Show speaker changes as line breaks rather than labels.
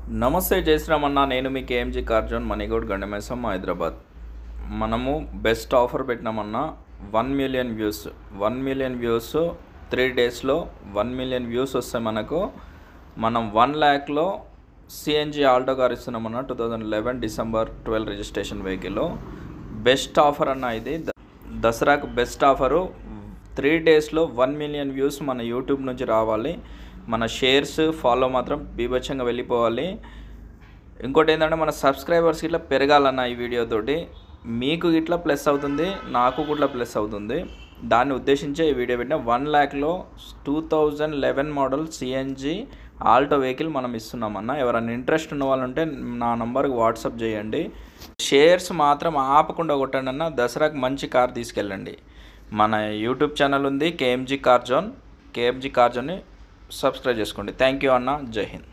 నమస్తే జై శ్రీరామన్న. నేను మీ కేఎంజీ కార్ జోన్ మణిగౌడ్ గండమేసం హైదరాబాద్. మనము బెస్ట్ ఆఫర్ పెట్టినామన్నా 1 మిలియన్ వ్యూస్ 3 డేస్లో 1 మిలియన్ వ్యూస్ వస్తే మనం 1 ల్యాక్లో CNG Alto car ఇస్తున్నామన్నా. 2011 December 12 registration vehicle. Best offer అన్న ఇది. దసరాకు బెస్ట్ ఆఫరు. 3 డేస్లో 1 మిలియన్ వ్యూస్ మన యూట్యూబ్ నుంచి రావాలి. మన షేర్స్ ఫాలో మాత్రం బీభత్సంగా వెళ్ళిపోవాలి. ఇంకోటి ఏంటంటే మన సబ్స్క్రైబర్స్ ఇట్లా పెరగాలన్న ఈ వీడియోతోటి. మీకు ఇట్లా ప్లస్ అవుతుంది, నాకు కూడా ప్లస్ అవుతుంది. దాన్ని ఉద్దేశించే ఈ వీడియో పెట్టిన. 1 ల్యాక్లో 2011 మోడల్ సిఎన్జి ఆల్టో వెహికల్ మనం ఇస్తున్నామన్న. ఎవరైనా ఇంట్రెస్ట్ ఉన్న వాళ్ళు ఉంటే నా నంబర్కి వాట్సాప్ చేయండి. షేర్స్ మాత్రం ఆపకుండా కొట్టండి అన్న. దసరాకు మంచి కార్ తీసుకెళ్ళండి. మన యూట్యూబ్ ఛానల్ ఉంది కేఎంజీ కార్ జోన్. కేఎంజీ కార్ జోన్ని సబ్స్క్రైబ్ చేసుకోండి. థ్యాంక్ యూ అన్న. జై హింద్.